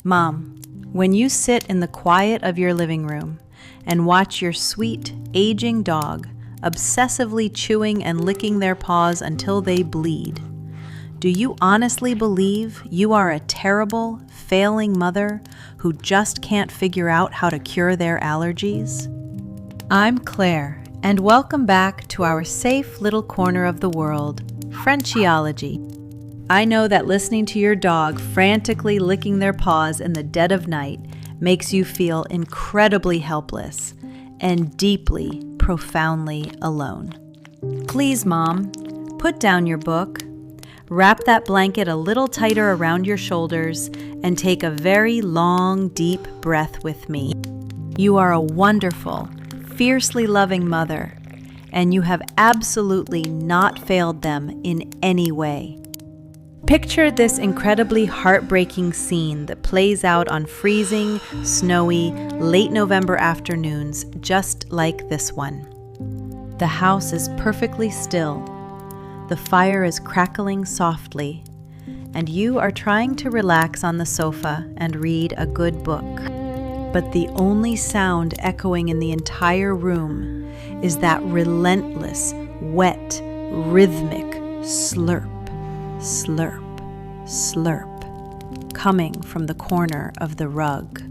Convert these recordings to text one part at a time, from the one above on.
Mom, when you sit in the quiet of your living room and watch your sweet, aging dog obsessively chewing and licking their paws until they bleed, do you honestly believe you are a terrible, failing mother who just can't figure out how to cure their allergies? I'm Claire, and welcome back to our safe little corner of the world, Frenchiology. I know that listening to your dog frantically licking their paws in the dead of night makes you feel incredibly helpless and deeply, profoundly alone. Please, Mom, put down your book, wrap that blanket a little tighter around your shoulders, and take a very long, deep breath with me. You are a wonderful, fiercely loving mother, and you have absolutely not failed them in any way. Picture this incredibly heartbreaking scene that plays out on freezing, snowy, late November afternoons just like this one. The house is perfectly still. The fire is crackling softly, and you are trying to relax on the sofa and read a good book. But the only sound echoing in the entire room is that relentless, wet, rhythmic slurp, slurp, slurp, coming from the corner of the rug.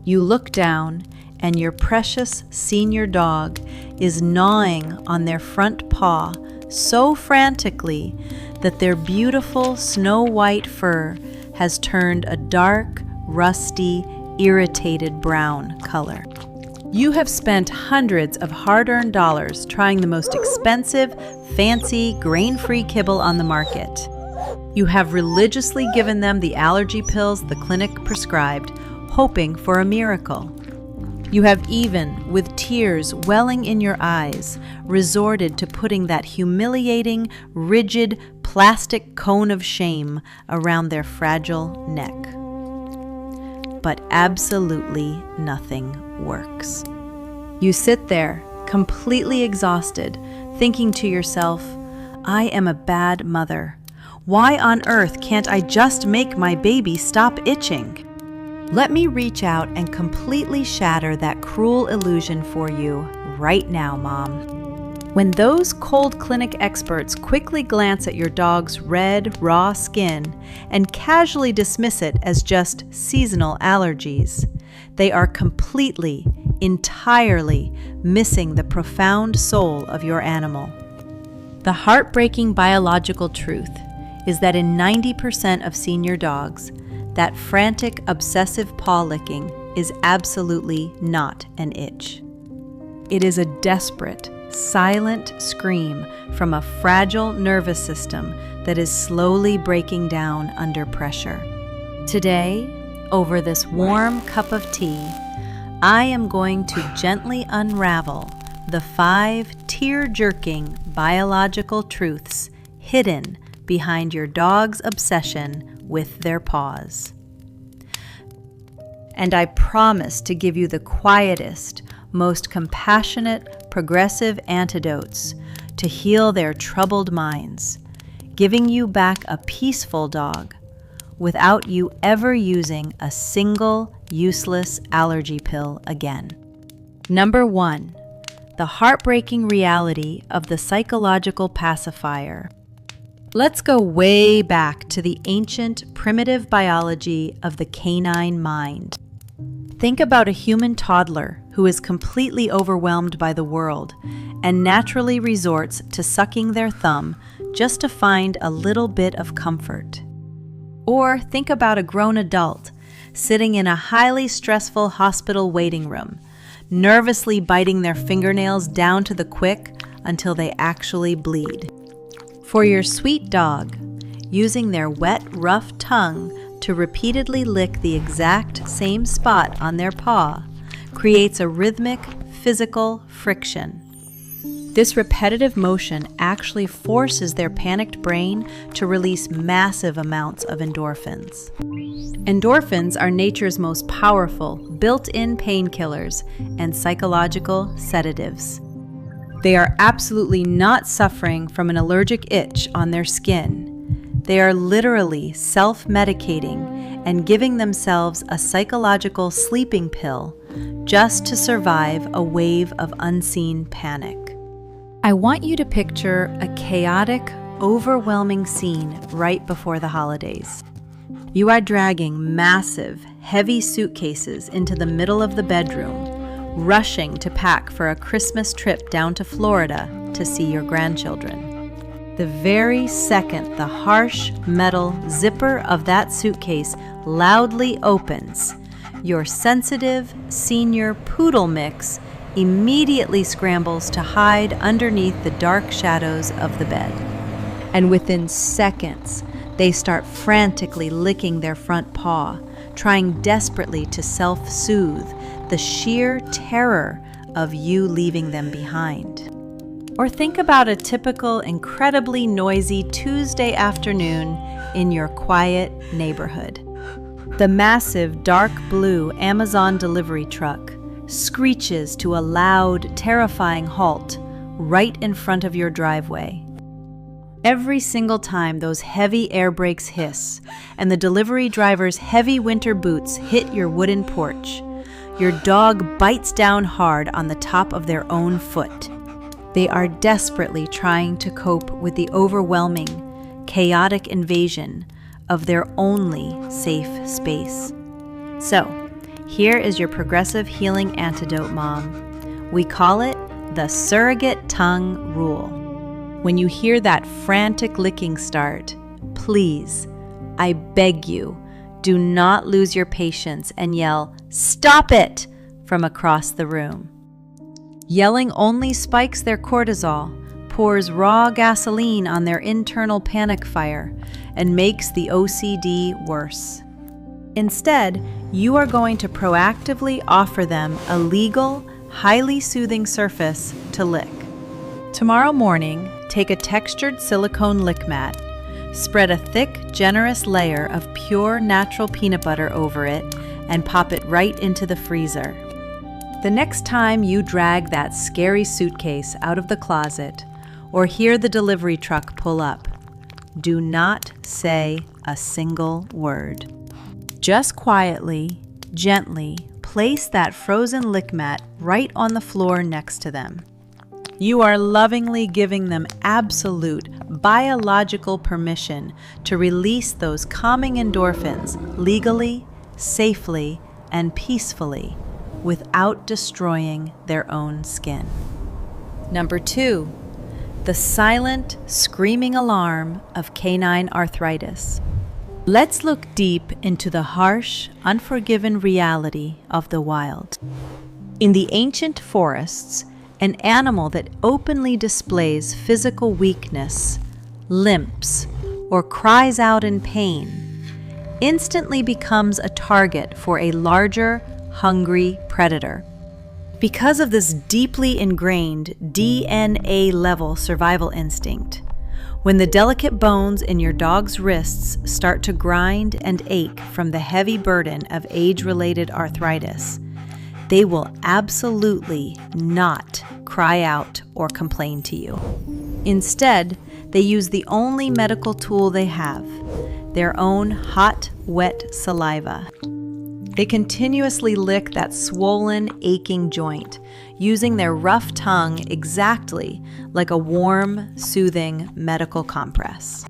You look down, and your precious senior dog is gnawing on their front paw so frantically that their beautiful snow-white fur has turned a dark, rusty, irritated brown color. You have spent hundreds of hard-earned dollars trying the most expensive, fancy, grain-free kibble on the market. You have religiously given them the allergy pills the clinic prescribed, hoping for a miracle. You have even, with tears welling in your eyes, resorted to putting that humiliating, rigid, plastic cone of shame around their fragile neck. But absolutely nothing works. You sit there, completely exhausted, thinking to yourself, I am a bad mother. Why on earth can't I just make my baby stop itching? Let me reach out and completely shatter that cruel illusion for you right now, Mom. When those cold clinic experts quickly glance at your dog's red, raw skin and casually dismiss it as just seasonal allergies, they are completely, entirely missing the profound soul of your animal. The heartbreaking biological truth is that in 90% of senior dogs, that frantic, obsessive paw licking is absolutely not an itch. It is a desperate, silent scream from a fragile nervous system that is slowly breaking down under pressure. Today, over this warm cup of tea, I am going to gently unravel the 5 tear-jerking biological truths hidden behind your dog's obsession with their paws. And I promise to give you the quietest, most compassionate, progressive antidotes to heal their troubled minds, giving you back a peaceful dog without you ever using a single useless allergy pill again. Number 1, the heartbreaking reality of the psychological pacifier. Let's go way back to the ancient, primitive biology of the canine mind. Think about a human toddler who is completely overwhelmed by the world and naturally resorts to sucking their thumb just to find a little bit of comfort. Or think about a grown adult sitting in a highly stressful hospital waiting room, nervously biting their fingernails down to the quick until they actually bleed. For your sweet dog, using their wet, rough tongue to repeatedly lick the exact same spot on their paw creates a rhythmic, physical friction. This repetitive motion actually forces their panicked brain to release massive amounts of endorphins. Endorphins are nature's most powerful, built-in painkillers and psychological sedatives. They are absolutely not suffering from an allergic itch on their skin. They are literally self-medicating and giving themselves a psychological sleeping pill just to survive a wave of unseen panic. I want you to picture a chaotic, overwhelming scene right before the holidays. You are dragging massive, heavy suitcases into the middle of the bedroom, rushing to pack for a Christmas trip down to Florida to see your grandchildren. The very second the harsh metal zipper of that suitcase loudly opens, your sensitive senior poodle mix immediately scrambles to hide underneath the dark shadows of the bed. And within seconds, they start frantically licking their front paw, trying desperately to self-soothe the sheer terror of you leaving them behind. Or think about a typical, incredibly noisy Tuesday afternoon in your quiet neighborhood. The massive dark blue Amazon delivery truck screeches to a loud, terrifying halt right in front of your driveway. Every single time those heavy air brakes hiss and the delivery driver's heavy winter boots hit your wooden porch, your dog bites down hard on the top of their own foot. They are desperately trying to cope with the overwhelming, chaotic invasion of their only safe space. So, here is your progressive healing antidote, Mom. We call it the surrogate tongue rule. When you hear that frantic licking start, please, I beg you, do not lose your patience and yell, "Stop it!" from across the room. Yelling only spikes their cortisol, pours raw gasoline on their internal panic fire, and makes the OCD worse. Instead, you are going to proactively offer them a legal, highly soothing surface to lick. Tomorrow morning, take a textured silicone lick mat, spread a thick, generous layer of pure natural peanut butter over it, and pop it right into the freezer. The next time you drag that scary suitcase out of the closet or hear the delivery truck pull up, do not say a single word. Just quietly, gently place that frozen lick mat right on the floor next to them. You are lovingly giving them absolute biological permission to release those calming endorphins legally, safely, and peacefully without destroying their own skin. Number 2, the silent, screaming alarm of canine arthritis. Let's look deep into the harsh, unforgiven reality of the wild. In the ancient forests, an animal that openly displays physical weakness, limps, or cries out in pain instantly becomes a target for a larger, hungry predator. Because of this deeply ingrained DNA-level survival instinct, when the delicate bones in your dog's wrists start to grind and ache from the heavy burden of age-related arthritis, they will absolutely not cry out or complain to you. Instead, they use the only medical tool they have, their own hot, wet saliva. They continuously lick that swollen, aching joint, using their rough tongue exactly like a warm, soothing medical compress.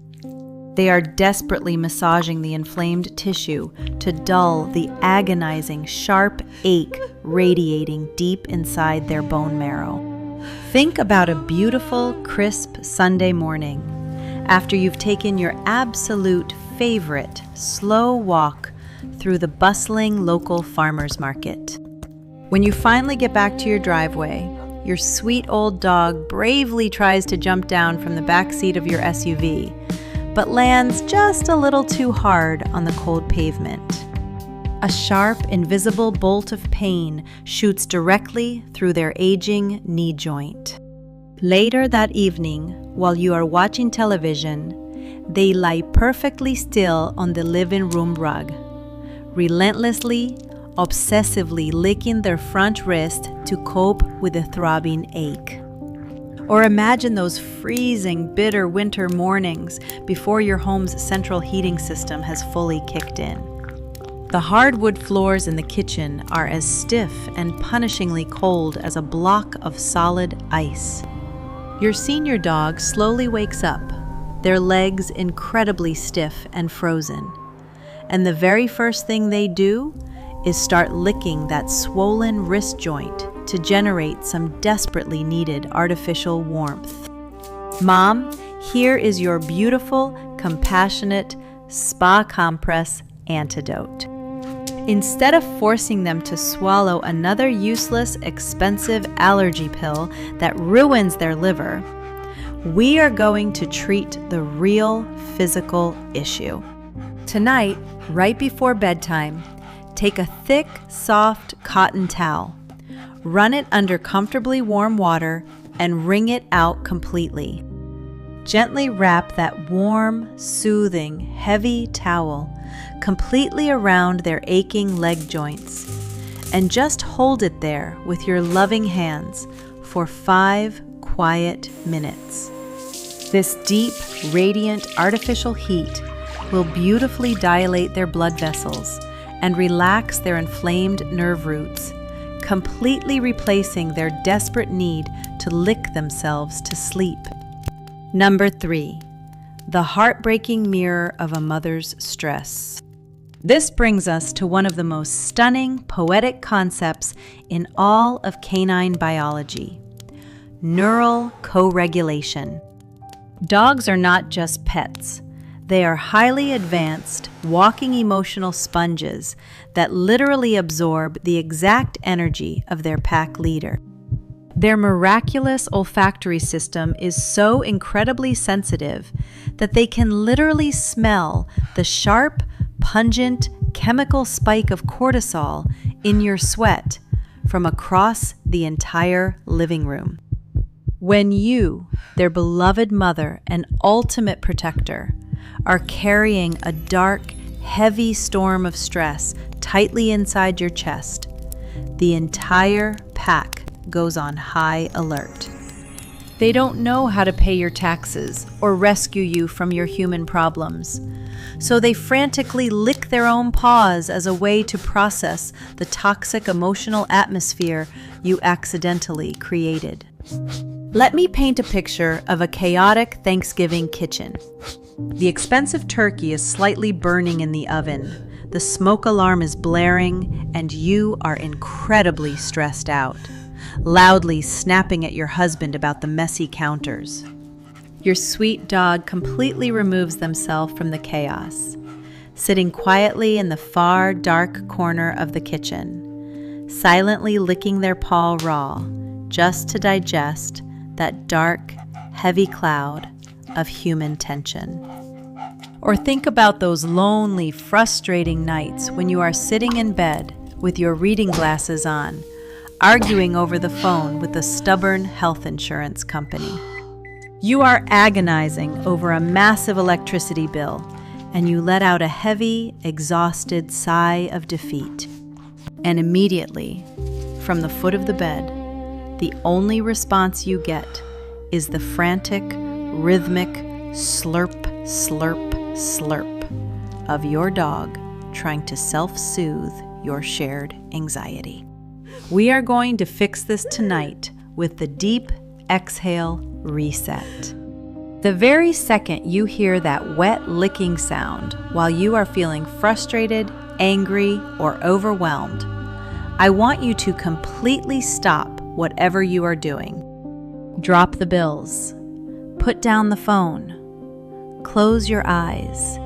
They are desperately massaging the inflamed tissue to dull the agonizing, sharp ache radiating deep inside their bone marrow. Think about a beautiful, crisp Sunday morning after you've taken your absolute favorite slow walk through the bustling local farmer's market. When you finally get back to your driveway, your sweet old dog bravely tries to jump down from the back seat of your SUV, but lands just a little too hard on the cold pavement. A sharp, invisible bolt of pain shoots directly through their aging knee joint. Later that evening, while you are watching television, they lie perfectly still on the living room rug, relentlessly, obsessively licking their front wrist to cope with the throbbing ache. Or imagine those freezing, bitter winter mornings before your home's central heating system has fully kicked in. The hardwood floors in the kitchen are as stiff and punishingly cold as a block of solid ice. Your senior dog slowly wakes up, their legs incredibly stiff and frozen. And the very first thing they do is start licking that swollen wrist joint to generate some desperately needed artificial warmth. Mom, here is your beautiful, compassionate spa compress antidote. Instead of forcing them to swallow another useless, expensive allergy pill that ruins their liver, we are going to treat the real physical issue. Tonight, right before bedtime, take a thick, soft cotton towel, run it under comfortably warm water, and wring it out completely. Gently wrap that warm, soothing, heavy towel completely around their aching leg joints, and just hold it there with your loving hands for 5 quiet minutes. This deep, radiant, artificial heat will beautifully dilate their blood vessels and relax their inflamed nerve roots, completely replacing their desperate need to lick themselves to sleep. Number 3, the heartbreaking mirror of a mother's stress. This brings us to one of the most stunning, poetic concepts in all of canine biology: neural co-regulation. Dogs are not just pets. They are highly advanced, walking emotional sponges that literally absorb the exact energy of their pack leader. Their miraculous olfactory system is so incredibly sensitive that they can literally smell the sharp, pungent chemical spike of cortisol in your sweat from across the entire living room. When you, their beloved mother and ultimate protector, are carrying a dark, heavy storm of stress tightly inside your chest, the entire pack goes on high alert. They don't know how to pay your taxes or rescue you from your human problems, so they frantically lick their own paws as a way to process the toxic emotional atmosphere you accidentally created. Let me paint a picture of a chaotic Thanksgiving kitchen. The expensive turkey is slightly burning in the oven, the smoke alarm is blaring, and you are incredibly stressed out, loudly snapping at your husband about the messy counters. Your sweet dog completely removes themselves from the chaos, sitting quietly in the far, dark corner of the kitchen, silently licking their paw raw, just to digest that dark, heavy cloud of human tension. Or think about those lonely, frustrating nights when you are sitting in bed with your reading glasses on, arguing over the phone with a stubborn health insurance company. You are agonizing over a massive electricity bill, and you let out a heavy, exhausted sigh of defeat. And immediately, from the foot of the bed, the only response you get is the frantic, rhythmic slurp, slurp, slurp of your dog trying to self-soothe your shared anxiety. We are going to fix this tonight with the deep exhale reset. The very second you hear that wet licking sound while you are feeling frustrated, angry, or overwhelmed, I want you to completely stop whatever you are doing. Drop the bills. Put down the phone. Close your eyes.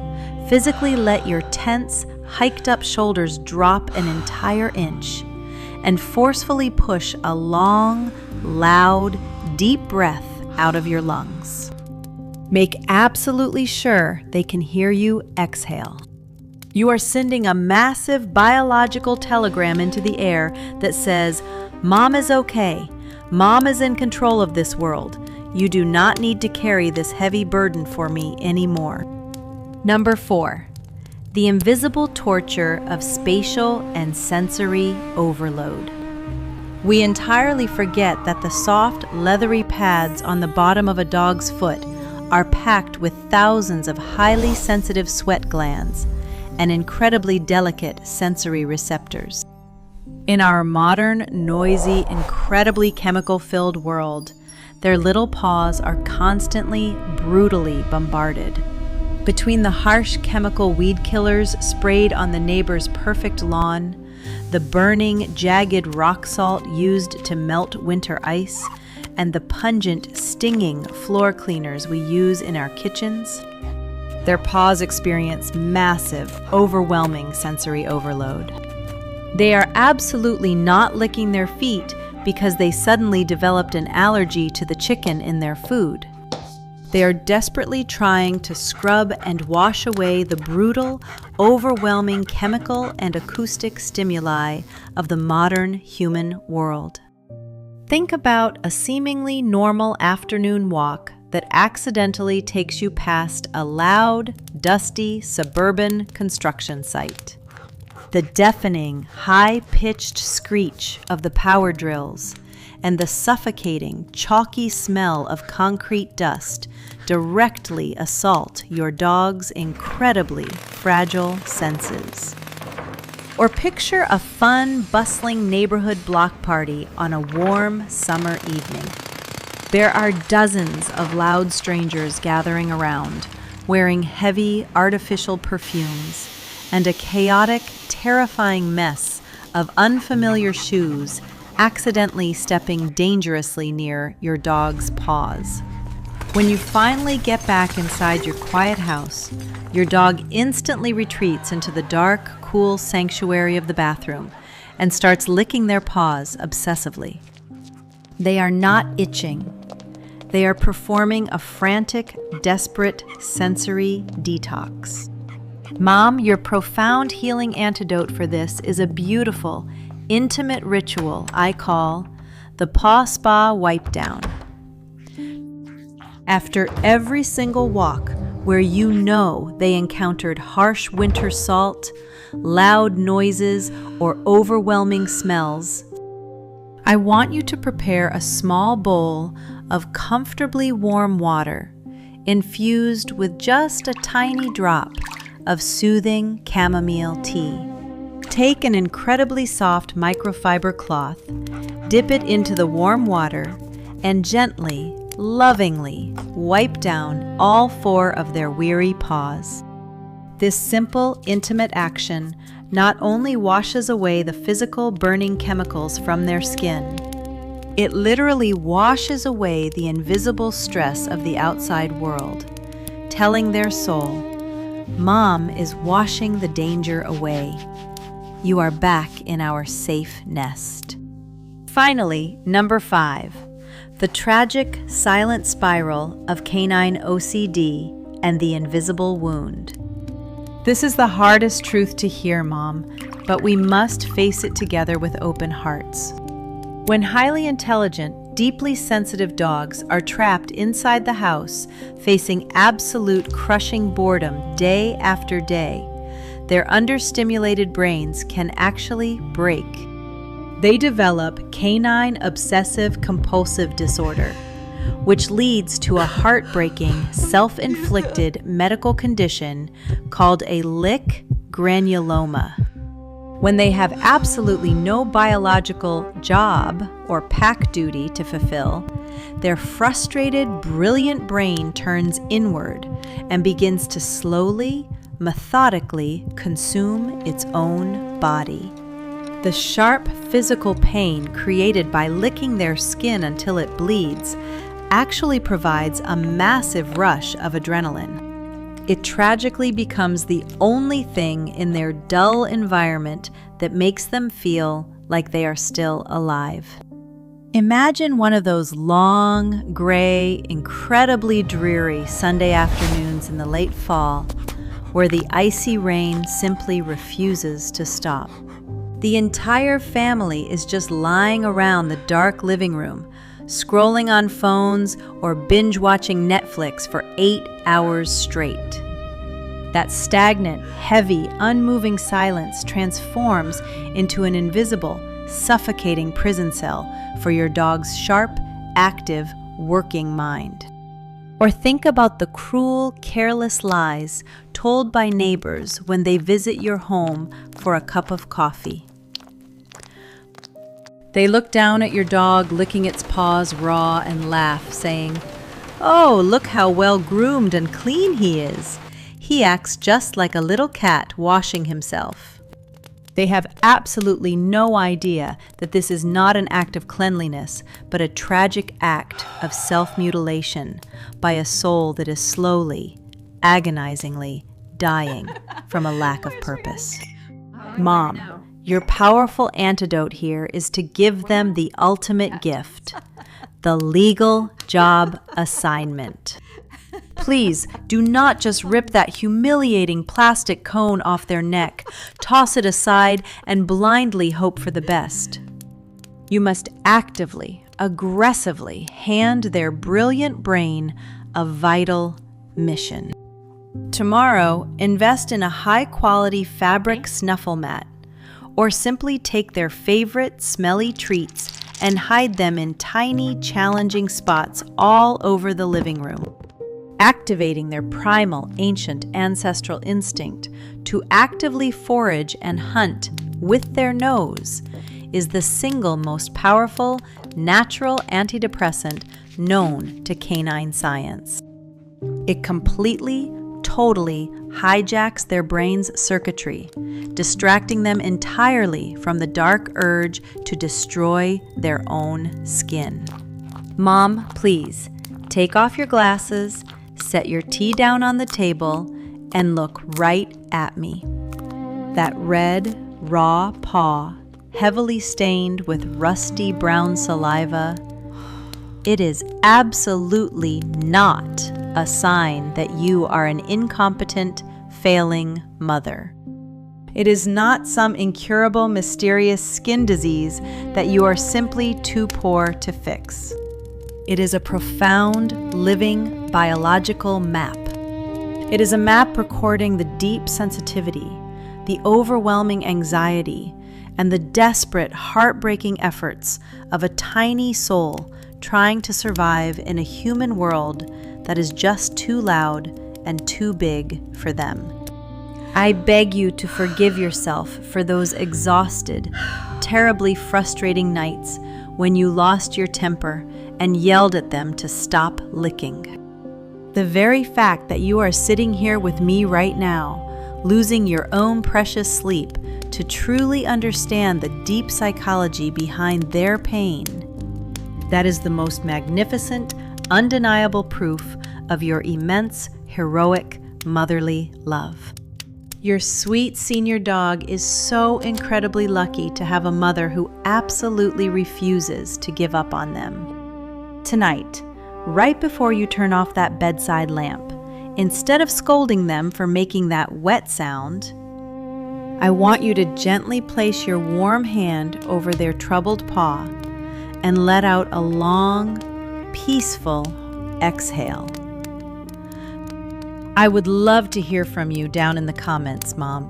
Physically let your tense, hiked up shoulders drop an entire inch, and forcefully push a long, loud, deep breath out of your lungs. Make absolutely sure they can hear you exhale. You are sending a massive biological telegram into the air that says, "Mom is okay. Mom is in control of this world. You do not need to carry this heavy burden for me anymore." Number 4, the invisible torture of spatial and sensory overload. We entirely forget that the soft, leathery pads on the bottom of a dog's foot are packed with thousands of highly sensitive sweat glands, and incredibly delicate sensory receptors. In our modern, noisy, incredibly chemical-filled world, their little paws are constantly, brutally bombarded. Between the harsh chemical weed killers sprayed on the neighbor's perfect lawn, the burning, jagged rock salt used to melt winter ice, and the pungent, stinging floor cleaners we use in our kitchens, their paws experience massive, overwhelming sensory overload. They are absolutely not licking their feet because they suddenly developed an allergy to the chicken in their food. They are desperately trying to scrub and wash away the brutal, overwhelming chemical and acoustic stimuli of the modern human world. Think about a seemingly normal afternoon walk that accidentally takes you past a loud, dusty, suburban construction site. The deafening, high-pitched screech of the power drills and the suffocating, chalky smell of concrete dust directly assault your dog's incredibly fragile senses. Or picture a fun, bustling neighborhood block party on a warm summer evening. There are dozens of loud strangers gathering around, wearing heavy, artificial perfumes, and a chaotic, terrifying mess of unfamiliar shoes accidentally stepping dangerously near your dog's paws. When you finally get back inside your quiet house, your dog instantly retreats into the dark, cool sanctuary of the bathroom and starts licking their paws obsessively. They are not itching. They are performing a frantic, desperate sensory detox. Mom, your profound healing antidote for this is a beautiful, intimate ritual I call the Paw Spa Wipe Down. After every single walk where you know they encountered harsh winter salt, loud noises, or overwhelming smells, I want you to prepare a small bowl of comfortably warm water infused with just a tiny drop of soothing chamomile tea. Take an incredibly soft microfiber cloth, dip it into the warm water, and gently, lovingly wipe down all 4 of their weary paws. This simple, intimate action not only washes away the physical burning chemicals from their skin, it literally washes away the invisible stress of the outside world, telling their soul, Mom is washing the danger away. You are back in our safe nest. Finally, number 5, the tragic silent spiral of canine OCD and the invisible wound. This is the hardest truth to hear, Mom, but we must face it together with open hearts. When highly intelligent, deeply sensitive dogs are trapped inside the house, facing absolute crushing boredom day after day, their understimulated brains can actually break. They develop canine obsessive-compulsive disorder, which leads to a heartbreaking, self-inflicted medical condition called a lick granuloma. When they have absolutely no biological job or pack duty to fulfill, their frustrated, brilliant brain turns inward and begins to slowly, methodically consume its own body. The sharp physical pain created by licking their skin until it bleeds actually provides a massive rush of adrenaline. It tragically becomes the only thing in their dull environment that makes them feel like they are still alive. Imagine one of those long, gray, incredibly dreary Sunday afternoons in the late fall where the icy rain simply refuses to stop. The entire family is just lying around the dark living room, scrolling on phones or binge-watching Netflix for 8 hours straight. That stagnant, heavy, unmoving silence transforms into an invisible, suffocating prison cell for your dog's sharp, active, working mind. Or think about the cruel, careless lies told by neighbors when they visit your home for a cup of coffee. They look down at your dog licking its paws raw and laugh, saying, "Oh, look how well groomed and clean he is. He acts just like a little cat washing himself." They have absolutely no idea that this is not an act of cleanliness, but a tragic act of self-mutilation by a soul that is slowly, agonizingly dying from a lack of purpose. Mom, your powerful antidote here is to give them the ultimate gift, the legal job assignment. Please do not just rip that humiliating plastic cone off their neck, toss it aside, and blindly hope for the best. You must actively, aggressively hand their brilliant brain a vital mission. Tomorrow, invest in a high-quality fabric snuffle mat, or simply take their favorite smelly treats and hide them in tiny, challenging spots all over the living room. Activating their primal, ancient, ancestral instinct to actively forage and hunt with their nose is the single most powerful natural antidepressant known to canine science. It completely, totally hijacks their brain's circuitry, distracting them entirely from the dark urge to destroy their own skin. Mom, please, take off your glasses, set your tea down on the table, and look right at me. That red, raw paw, heavily stained with rusty brown saliva, it is absolutely not a sign that you are an incompetent, failing mother. It is not some incurable, mysterious skin disease that you are simply too poor to fix. It is a profound, living, biological map. It is a map recording the deep sensitivity, the overwhelming anxiety, and the desperate, heartbreaking efforts of a tiny soul trying to survive in a human world that is just too loud and too big for them. I beg you to forgive yourself for those exhausted, terribly frustrating nights when you lost your temper and yelled at them to stop licking. The very fact that you are sitting here with me right now, losing your own precious sleep to truly understand the deep psychology behind their pain, that is the most magnificent, undeniable proof of your immense, heroic, motherly love. Your sweet senior dog is so incredibly lucky to have a mother who absolutely refuses to give up on them. Tonight, right before you turn off that bedside lamp, instead of scolding them for making that wet sound, I want you to gently place your warm hand over their troubled paw and let out a long, peaceful exhale. I would love to hear from you down in the comments, Mom.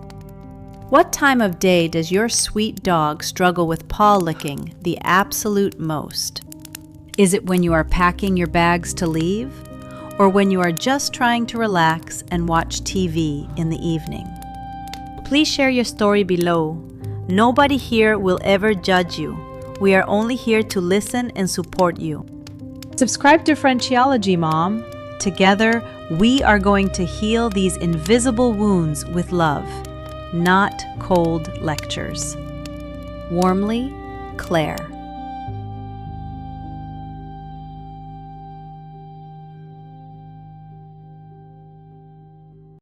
What time of day does your sweet dog struggle with paw licking the absolute most? Is it when you are packing your bags to leave, or when you are just trying to relax and watch TV in the evening? Please share your story below. Nobody here will ever judge you. We are only here to listen and support you. Subscribe to Frenchiology, Mom. Together, we are going to heal these invisible wounds with love, not cold lectures. Warmly, Claire.